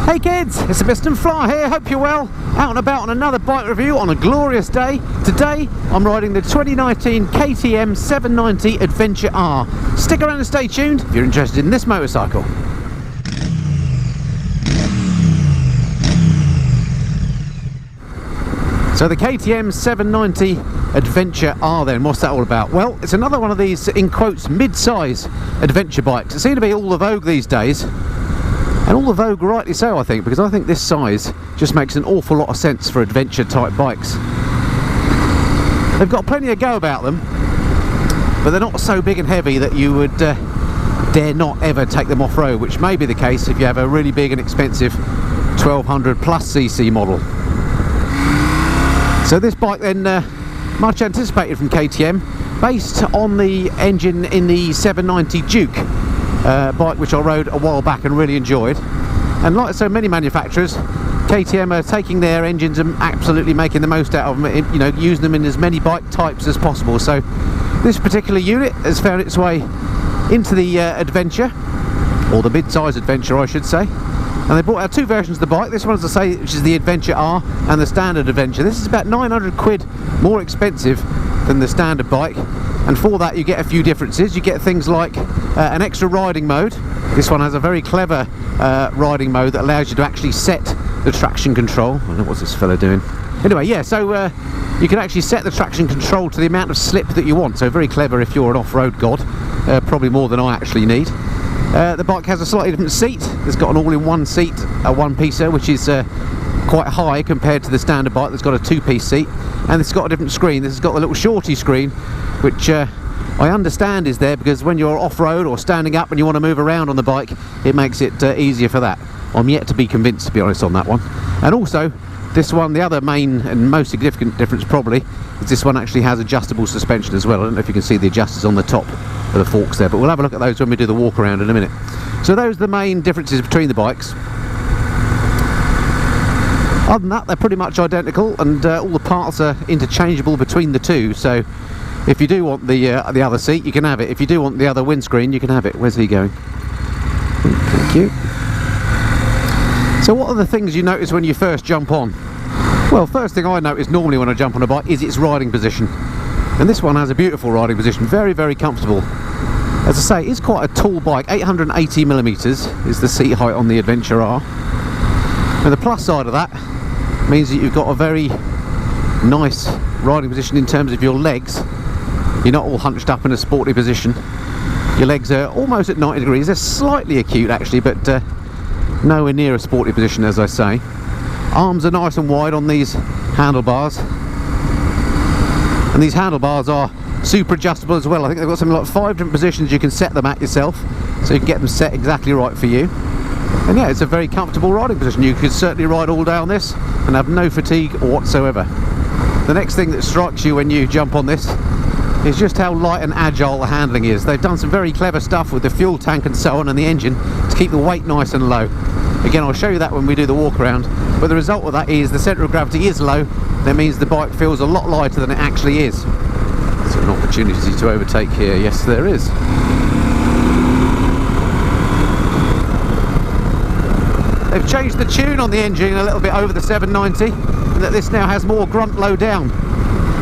Hey kids, it's the Piston Fly here, hope you're well. Out and about on another bike review on a glorious day. Today I'm riding the 2019 KTM 790 Adventure R. Stick around and stay tuned if you're interested in this motorcycle. So the KTM 790 Adventure R then, what's that all about? Well, it's another one of these, in quotes, mid-size adventure bikes. It seems to be all the vogue these days. And all the vogue rightly so, I think, because I think this size just makes an awful lot of sense for adventure type bikes. They've got plenty of go about them, but they're not so big and heavy that you would dare not ever take them off-road, which may be the case if you have a really big and expensive 1200 plus cc model. So this bike then, much anticipated from KTM, based on the engine in the 790 Duke bike, which I rode a while back and really enjoyed. And like so many manufacturers, KTM are taking their engines and absolutely making the most out of them, you know, using them in as many bike types as possible. So this particular unit has found its way into the Adventure, or the mid-size Adventure I should say. And they brought out two versions of the bike. This one, as I say, which is the Adventure R, and the standard Adventure. This is about 900 quid more expensive than the standard bike, and for that you get a few differences. You get things like an extra riding mode. This one has a very clever riding mode that allows you to actually set the traction control. I don't know what's this fella doing. Anyway, yeah, so you can actually set the traction control to the amount of slip that you want. So very clever if you're an off-road god, probably more than I actually need. The bike has a slightly different seat. It's got an all-in-one seat, a one-piecer, which is quite high compared to the standard bike that's got a two-piece seat. And it's got a different screen. This has got the little shorty screen, which I understand is there because when you're off-road or standing up and you want to move around on the bike, it makes it easier for that. I'm yet to be convinced, to be honest, on that one. And also, this one, the other main and most significant difference probably, is this one actually has adjustable suspension as well. I don't know if you can see the adjusters on the top of the forks there, but we'll have a look at those when we do the walk around in a minute. So those are the main differences between the bikes. Other than that, they're pretty much identical, and all the parts are interchangeable between the two. So if you do want the other seat, you can have it. If you do want the other windscreen, you can have it. Where's he going? Thank you. So what are the things you notice when you first jump on? Well, first thing I notice normally when I jump on a bike is its riding position. And this one has a beautiful riding position, very, very comfortable. As I say, it's quite a tall bike, 880mm is the seat height on the Adventure R. And the plus side of that means that you've got a very nice riding position in terms of your legs. You're not all hunched up in a sporty position. Your legs are almost at 90 degrees. They're slightly acute actually, but nowhere near a sporty position, as I say. Arms are nice and wide on these handlebars, and these handlebars are super adjustable as well. I think they've got something like 5 different positions you can set them at yourself, so you can get them set exactly right for you. And yeah, it's a very comfortable riding position. You could certainly ride all day on this and have no fatigue whatsoever. The next thing that strikes you when you jump on this is just how light and agile the handling is. They've done some very clever stuff with the fuel tank and so on, and the engine, to keep the weight nice and low. Again, I'll show you that when we do the walk around, but the result of that is the centre of gravity is low. That means the bike feels a lot lighter than it actually is. There's an opportunity to overtake here. Yes, there is. They've changed the tune on the engine a little bit over the 790, and that this now has more grunt low down,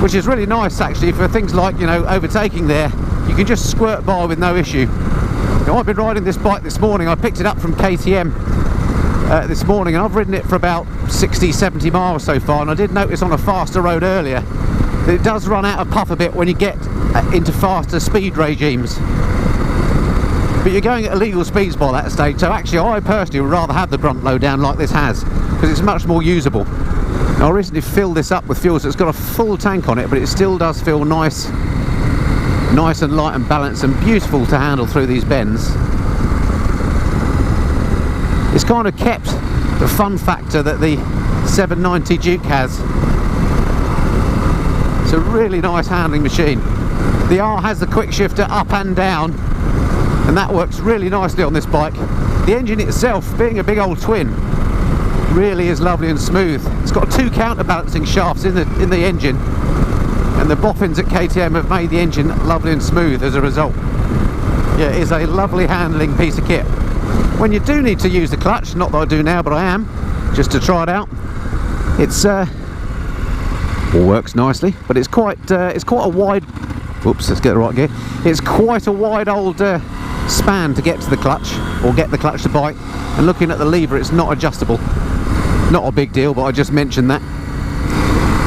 which is really nice actually for things like, you know, overtaking there. You can just squirt by with no issue. Now, I've been riding this bike this morning. I picked it up from KTM this morning, and I've ridden it for about 60-70 miles so far, and I did notice on a faster road earlier that it does run out of puff a bit when you get into faster speed regimes. But you're going at illegal speeds by that stage, so actually I personally would rather have the grunt low down like this has, because it's much more usable. Now, I recently filled this up with fuel, so it's got a full tank on it, but it still does feel nice and light and balanced and beautiful to handle through these bends. It's kind of kept the fun factor that the 790 Duke has. It's a really nice handling machine. The R has the quick shifter up and down, and that works really nicely on this bike. The engine itself, being a big old twin, really is lovely and smooth. It's got 2 counterbalancing shafts in the engine, and the boffins at KTM have made the engine lovely and smooth as a result. Yeah, it is a lovely handling piece of kit. when you do need to use the clutch, not that I do now, but I am, just to try it out, it's all works nicely, but it's quite a wide, oops, let's get the right gear, it's quite a wide old span to get to the clutch, or get the clutch to bite, and looking at the lever, it's not adjustable. Not a big deal, but I just mentioned that.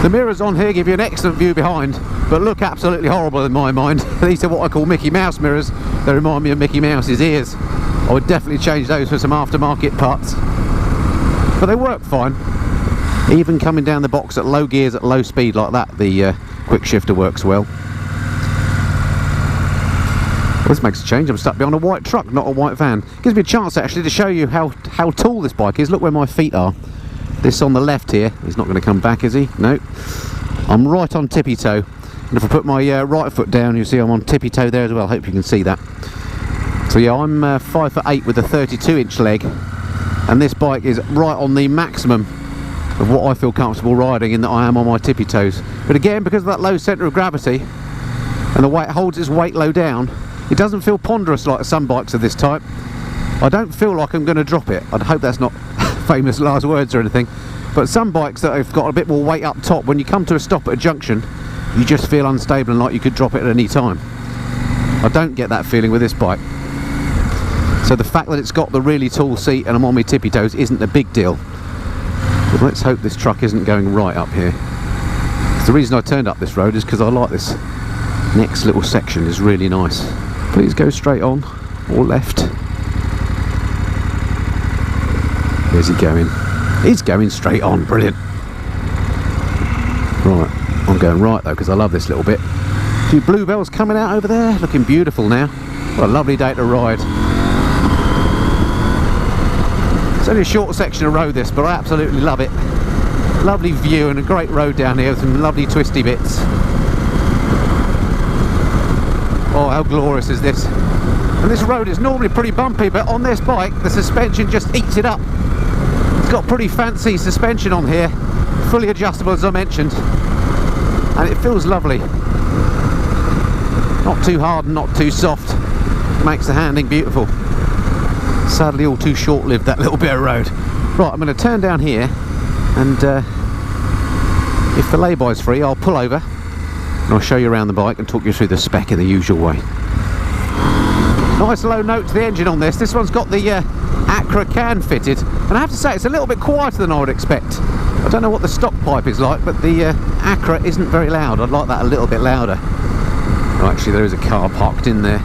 The mirrors on here give you an excellent view behind, but look absolutely horrible in my mind. These are what I call Mickey Mouse mirrors. They remind me of Mickey Mouse's ears. I would definitely change those for some aftermarket parts. But they work fine. Even coming down the box at low gears at low speed like that, the quick shifter works well. This makes a change. I'm stuck behind a white truck, not a white van. Gives me a chance actually to show you how tall this bike is. Look where my feet are. This on the left here, he's not going to come back, is he? No. I'm right on tippy toe. And if I put my right foot down, you'll see I'm on tippy toe there as well. Hope you can see that. So yeah, I'm 5'8" with a 32-inch leg. And this bike is right on the maximum of what I feel comfortable riding, in that I am on my tippy toes. But again, because of that low centre of gravity, and the way it holds its weight low down, it doesn't feel ponderous like some bikes of this type. I don't feel like I'm going to drop it. I'd hope that's not famous last words or anything, but some bikes that have got a bit more weight up top, when you come to a stop at a junction, you just feel unstable and like you could drop it at any time. I don't get that feeling with this bike. So the fact that it's got the really tall seat and I'm on my tippy toes isn't a big deal. But let's hope this truck isn't going right up here. The reason I turned up this road is because I like this next little section, is really nice. Please go straight on or left. Where's he going? He's going straight on, brilliant. Right, I'm going right though because I love this little bit. A few bluebells coming out over there, looking beautiful now. What a lovely day to ride. It's only a short section of road this, but I absolutely love it. Lovely view and a great road down here with some lovely twisty bits. Oh, how glorious is this? And this road is normally pretty bumpy, but on this bike the suspension just eats it up. It's got pretty fancy suspension on here, fully adjustable as I mentioned, and it feels lovely. Not too hard and not too soft. Makes the handling beautiful. Sadly all too short-lived, that little bit of road. Right, I'm going to turn down here, and if the lay-by's free I'll pull over and I'll show you around the bike and talk you through the spec in the usual way. Nice low note to the engine on this. This one's got the Acra can fitted, and I have to say it's a little bit quieter than I would expect. I don't know what the stock pipe is like, but the Acra isn't very loud. I'd like that a little bit louder. Oh, actually there is a car parked in there.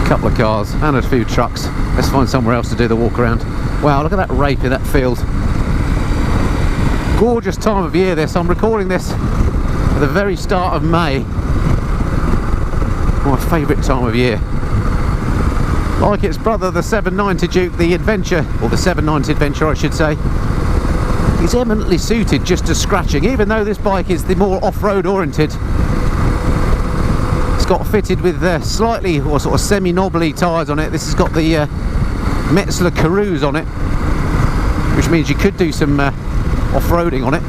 A couple of cars and a few trucks. Let's find somewhere else to do the walk around. Wow, look at that rape in that field. Gorgeous time of year this. I'm recording this at the very start of May. My favourite time of year. Like its brother, the 790 Duke, the Adventure, or the 790 Adventure I should say, is eminently suited just to scratching, even though this bike is the more off-road oriented. It's got fitted with slightly, or sort of semi-knobbly tyres on it. This has got the Metzler Carews on it, which means you could do some off-roading on it.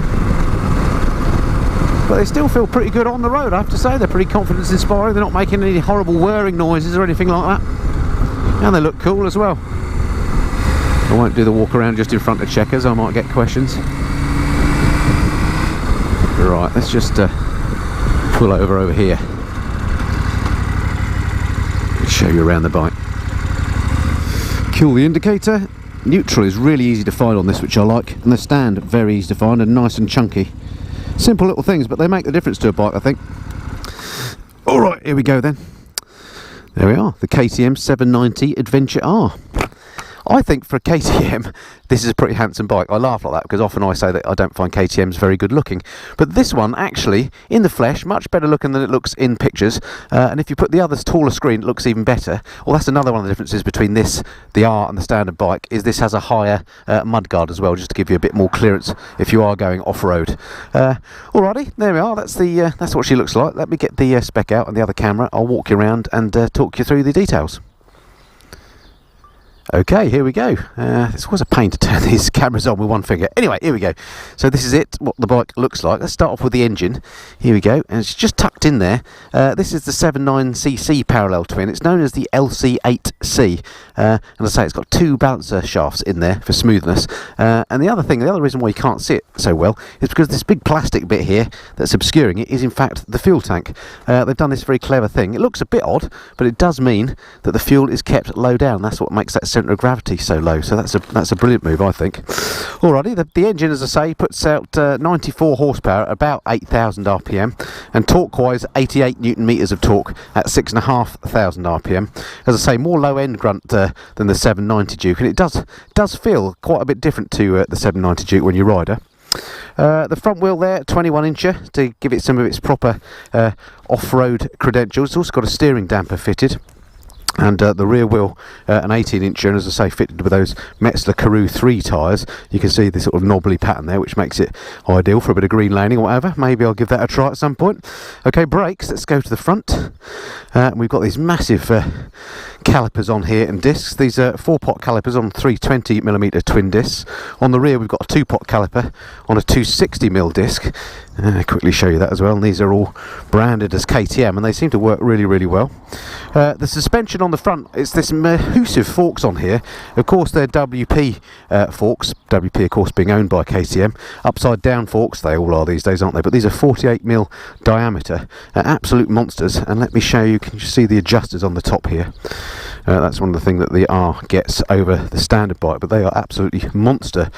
But they still feel pretty good on the road, I have to say. They're pretty confidence inspiring. They're not making any horrible whirring noises or anything like that. And they look cool as well. I won't do the walk around just in front of Checkers, I might get questions. Right, let's just pull over here. Show you around the bike. Kill the indicator. Neutral is really easy to find on this, which I like. And the stand, very easy to find and nice and chunky. Simple little things, but they make the difference to a bike, I think. Alright, here we go then. There we are, the KTM 790 Adventure R. I think for a KTM, this is a pretty handsome bike. I laugh like that because often I say that I don't find KTMs very good looking. But this one, actually, in the flesh, much better looking than it looks in pictures. And if you put the other taller screen, it looks even better. Well, that's another one of the differences between this, the R, and the standard bike, is this has a higher mudguard as well, just to give you a bit more clearance if you are going off-road. Alrighty, there we are. That's what she looks like. Let me get the spec out and the other camera. I'll walk you around and talk you through the details. Okay, here we go. It's always a pain to turn these cameras on with one finger. Anyway, here we go. So this is it, what the bike looks like. Let's start off with the engine. Here we go, and it's just tucked in there. This is the 79cc parallel twin. It's known as the LC8C. And as I say, it's got 2 balancer shafts in there for smoothness. And the other reason why you can't see it so well is because this big plastic bit here that's obscuring it is in fact the fuel tank. They've done this very clever thing. It looks a bit odd, but it does mean that the fuel is kept low down. That's what makes that centre of gravity so low, so that's a brilliant move, I think. Alrighty, the engine, as I say, puts out 94 horsepower, about 8,000 RPM, and torque-wise 88 newton meters of torque at 6,500 RPM. As I say, more low-end grunt than the 790 Duke, and it does feel quite a bit different to the 790 Duke when you ride her. The front wheel there, 21-incher, to give it some of its proper off-road credentials. It's also got a steering damper fitted. And the rear wheel, an 18-incher, and as I say, fitted with those Metzler Karoo 3 tyres. You can see the sort of knobbly pattern there, which makes it ideal for a bit of green laning or whatever. Maybe I'll give that a try at some point. Okay, brakes, let's go to the front. We've got these massive calipers on here and discs. These are 4-pot calipers on 320mm twin discs. On the rear we've got a 2-pot caliper on a 260mm disc. Quickly show you that as well, and these are all branded as KTM, and they seem to work really, really well. The suspension on the front, it's this massive forks on here. Of course they're WP forks, WP of course being owned by KTM. Upside down forks, they all are these days, aren't they? But these are 48mm diameter, absolute monsters. And let me show you, can you see the adjusters on the top here? That's one of the things that the R gets over the standard bike, but they are absolutely monster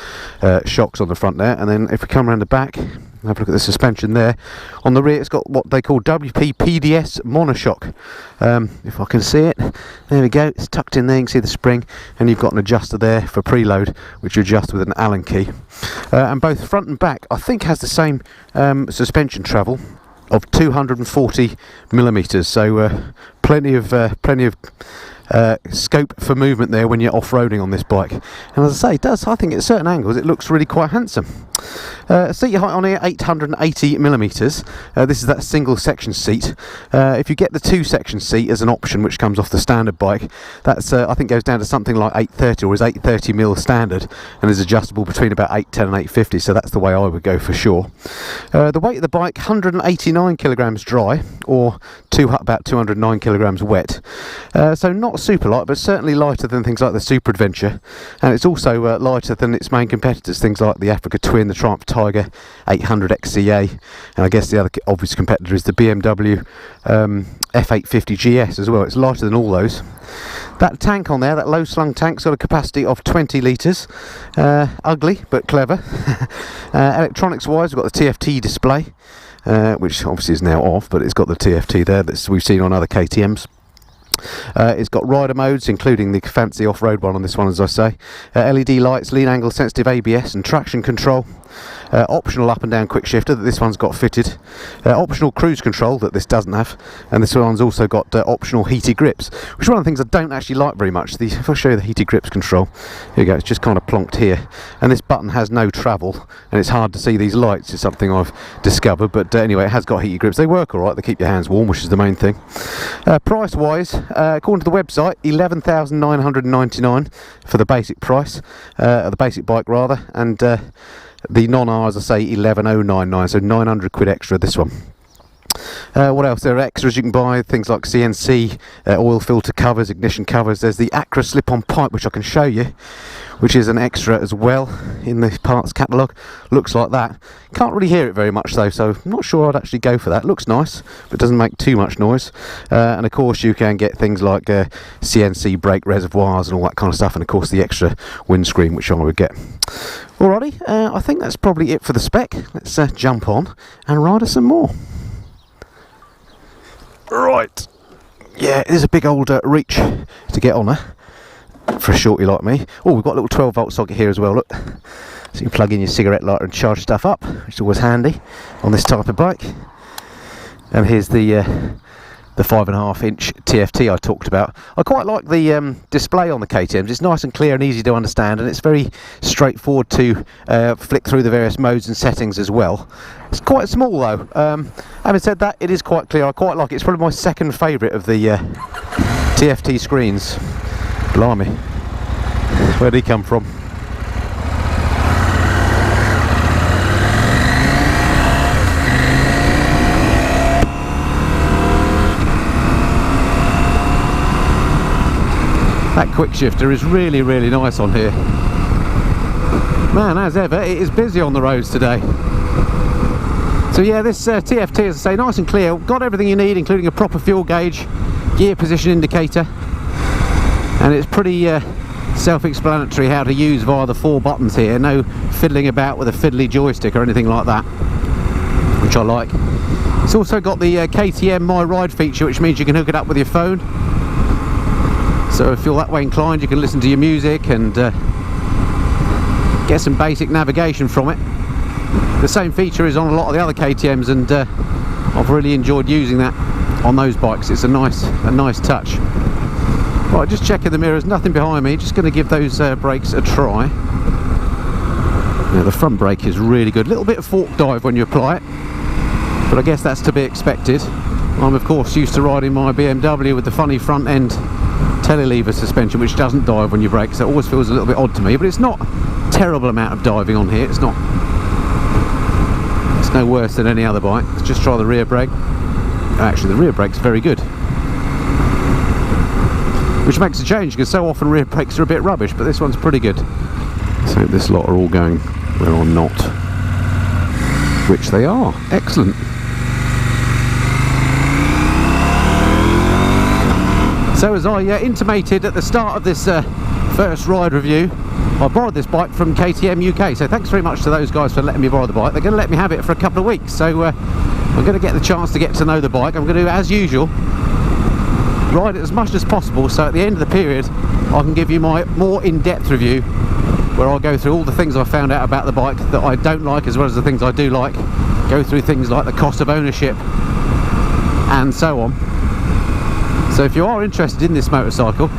shocks on the front there. And then if we come around the back, have a look at the suspension there. On the rear it's got what they call WP PDS monoshock. If I can see it, there we go, it's tucked in there, you can see the spring, and you've got an adjuster there for preload, which you adjust with an Allen key. And both front and back I think has the same suspension travel of 240mm, so plenty of scope for movement there when you're off-roading on this bike. And as I say, I think at certain angles it looks really quite handsome. Seat height on here, 880mm. This is that single section seat. If you get the 2-section seat as an option, which comes off the standard bike, that's I think goes down to something like 830, or is 830mm standard, and is adjustable between about 810 and 850, so that's the way I would go for sure. The weight of the bike, 189 kilograms dry, or about 209 kilograms wet. So not super light, but certainly lighter than things like the Super Adventure, and it's also lighter than its main competitors, things like the Africa Twin, the Triumph Tiger 800 XCA, and I guess the other obvious competitor is the BMW F850 GS as well. It's lighter than all those. That tank on there, that low slung tank's got a capacity of 20 litres. Ugly but clever. Electronics wise, we've got the TFT display, which obviously is now off, but it's got the TFT there that we've seen on other KTMs. It's got rider modes, including the fancy off-road one on this one, as I say. LED lights, lean angle sensitive ABS and traction control. Optional up and down quick shifter that this one's got fitted. Optional cruise control that this doesn't have, and this one's also got optional heated grips, which is one of the things I don't actually like very much. If I show you the heated grips control, here you go, it's just kind of plonked here, and this button has no travel, and it's hard to see these lights. It's something I've discovered, but anyway, it has got heated grips. They work alright, they keep your hands warm, which is the main thing. Price wise, according to the website, $11,999 for the basic price, the basic bike rather, and the non-R, as I say, 11,099, so 900 quid extra this one. What else? There are extras you can buy, things like CNC oil filter covers, ignition covers. There's the Acra slip-on pipe, which I can show you, which is an extra as well in the parts catalogue. Looks like that. Can't really hear it very much though, so I'm not sure I'd actually go for that. Looks nice, but doesn't make too much noise. And of course you can get things like CNC brake reservoirs and all that kind of stuff, and of course the extra windscreen, which I would get. Alrighty, I think that's probably it for the spec. Let's jump on and ride her some more. Right, yeah, it is a big old reach to get on her for a shorty like me. Oh, we've got a little 12-volt socket here as well, look. So you can plug in your cigarette lighter and charge stuff up, which is always handy on this type of bike. And here's the 5.5-inch TFT I talked about. I quite like the display on the KTMs. It's nice and clear and easy to understand, and it's very straightforward to flick through the various modes and settings as well. It's quite small though. Having said that, it is quite clear. I quite like it. It's probably my second favourite of the TFT screens. Blimey. Where'd he come from? That quick shifter is really, really nice on here. Man, as ever, it is busy on the roads today. So yeah, this TFT, as I say, nice and clear. Got everything you need, including a proper fuel gauge, gear position indicator, and it's pretty self-explanatory how to use via the 4 buttons here. No fiddling about with a fiddly joystick or anything like that, which I like. It's also got the KTM My Ride feature, which means you can hook it up with your phone. So if you're that way inclined, you can listen to your music and get some basic navigation from it. The same feature is on a lot of the other KTMs, and I've really enjoyed using that on those bikes. It's a nice touch. Right, just checking the mirrors, nothing behind me. Just going to give those brakes a try. Now, the front brake is really good. A little bit of fork dive when you apply it, but I guess that's to be expected. I'm of course used to riding my BMW with the funny front end telelever suspension, which doesn't dive when you brake, so it always feels a little bit odd to me. But it's not a terrible amount of diving on here. It's no worse than any other bike. Let's just try the rear brake. Actually, the rear brake's very good, which makes a change because so often rear brakes are a bit rubbish, but this one's pretty good. So this lot are all going where I'm not, which they are. Excellent. So as I intimated at the start of this first ride review, I borrowed this bike from KTM UK, so thanks very much to those guys for letting me borrow the bike. They're going to let me have it for a couple of weeks, so I'm going to get the chance to get to know the bike. I'm going to, as usual, ride it as much as possible, so at the end of the period I can give you my more in-depth review, where I'll go through all the things I found out about the bike that I don't like, as well as the things I do like. Go through things like the cost of ownership and so on. So if you are interested in this motorcycle,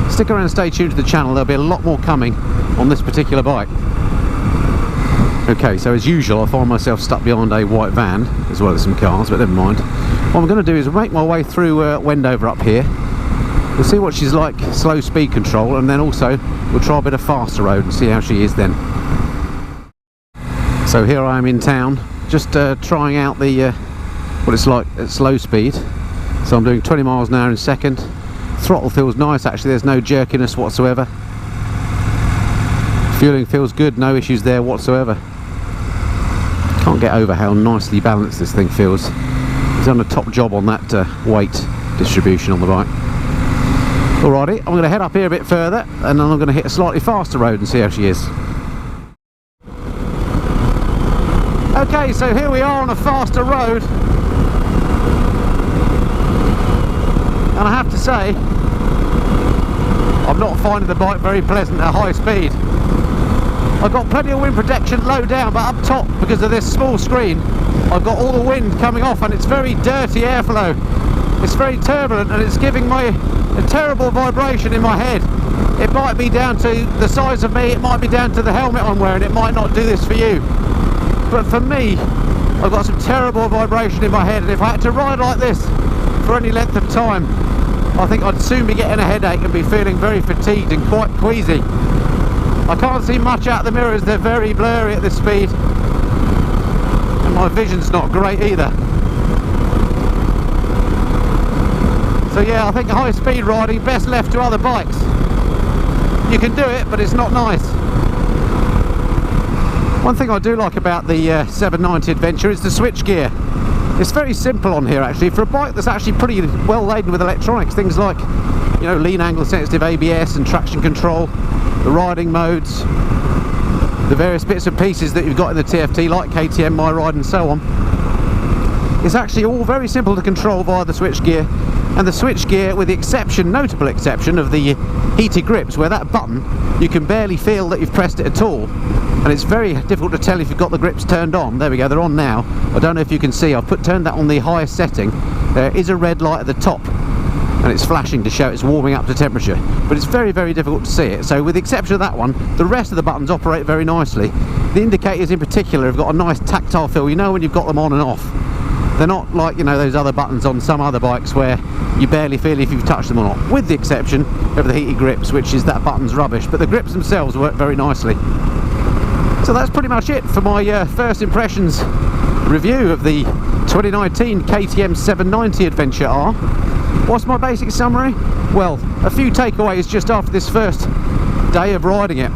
stick around and stay tuned to the channel. There'll be a lot more coming on this particular bike. Okay, so as usual I find myself stuck behind a white van as well as some cars, but never mind. What I'm going to do is make my way through Wendover up here. We'll see what she's like, slow speed control, and then also we'll try a bit of faster road and see how she is then. So here I am in town, just trying out the what it's like at slow speed. So I'm doing 20 miles an hour in a second. Throttle feels nice actually, there's no jerkiness whatsoever. Fueling feels good, no issues there whatsoever. Can't get over how nicely balanced this thing feels. He's done a top job on that weight distribution on the bike. Alrighty, I'm going to head up here a bit further, and then I'm going to hit a slightly faster road and see how she is. Okay, so here we are on a faster road. And I have to say, I'm not finding the bike very pleasant at high speed. I've got plenty of wind protection low down, but up top, because of this small screen, I've got all the wind coming off, and it's very dirty airflow. It's very turbulent, and it's giving me a terrible vibration in my head. It might be down to the size of me, it might be down to the helmet I'm wearing, it might not do this for you. But for me, I've got some terrible vibration in my head, and if I had to ride like this for any length of time, I think I'd soon be getting a headache and be feeling very fatigued and quite queasy. I can't see much out the mirrors, they're very blurry at this speed, and my vision's not great either. So yeah, I think high speed riding best left to other bikes. You can do it, but it's not nice. One thing I do like about the 790 Adventure is the switch gear. It's very simple on here actually, for a bike that's actually pretty well laden with electronics, things like, you know, lean angle sensitive ABS and traction control, the riding modes, the various bits and pieces that you've got in the TFT like KTM My Ride and so on. It's actually all very simple to control via the switch gear, and the switch gear, with the exception, notable exception of the heated grips, where that button you can barely feel that you've pressed it at all, and it's very difficult to tell if you've got the grips turned on. There we go, they're on now. I don't know if you can see, I've turned that on the highest setting. There is a red light at the top and it's flashing to show it's warming up to temperature, but it's very, very difficult to see it. So with the exception of that one, the rest of the buttons operate very nicely. The indicators in particular have got a nice tactile feel, you know when you've got them on and off. They're not like, you know, those other buttons on some other bikes where you barely feel if you've touched them or not, with the exception of the heated grips, which is that button's rubbish, but the grips themselves work very nicely. So that's pretty much it for my first impressions review of the 2019 KTM 790 Adventure R. What's my basic summary? Well, a few takeaways just after this first day of riding it.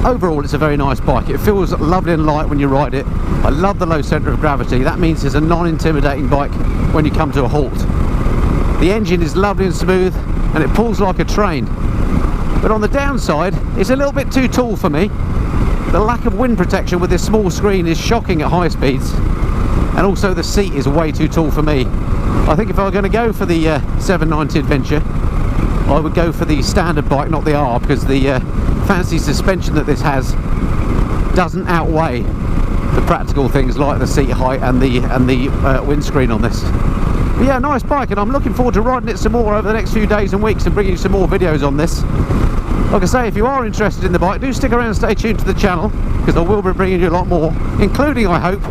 Overall, it's a very nice bike. It feels lovely and light when you ride it. I love the low centre of gravity. That means it's a non-intimidating bike when you come to a halt. The engine is lovely and smooth, and it pulls like a train. But on the downside, it's a little bit too tall for me. The lack of wind protection with this small screen is shocking at high speeds, and also the seat is way too tall for me. I think if I were going to go for the 790 Adventure, I would go for the standard bike, not the R, because the fancy suspension that this has doesn't outweigh the practical things like the seat height and the windscreen on this. But yeah, nice bike, and I'm looking forward to riding it some more over the next few days and weeks and bringing you some more videos on this. Like I say, if you are interested in the bike, do stick around and stay tuned to the channel, because I will be bringing you a lot more, including, I hope,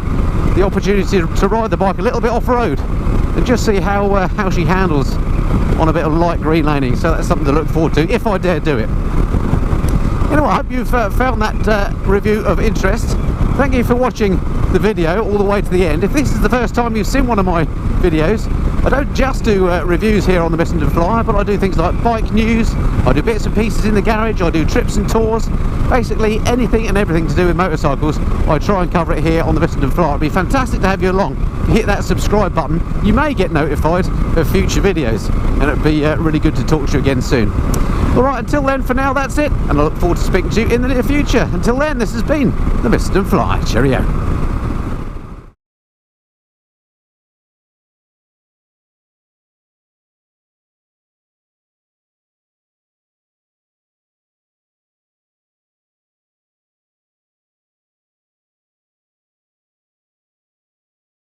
the opportunity to ride the bike a little bit off-road and just see how she handles on a bit of light green laning. So that's something to look forward to, if I dare do it. You know what, I hope you've found that review of interest. Thank you for watching the video all the way to the end. If this is the first time you've seen one of my videos, I don't just do reviews here on the Messenger Flyer, but I do things like bike news, I do bits and pieces in the garage, I do trips and tours, basically anything and everything to do with motorcycles. I try and cover it here on the Messenger Flyer. It'd be fantastic to have you along. If you hit that subscribe button, you may get notified of future videos, and it'd be really good to talk to you again soon. Alright, until then, for now, that's it, and I look forward to speaking to you in the near future. Until then, this has been the Messenger Flyer. Cheerio.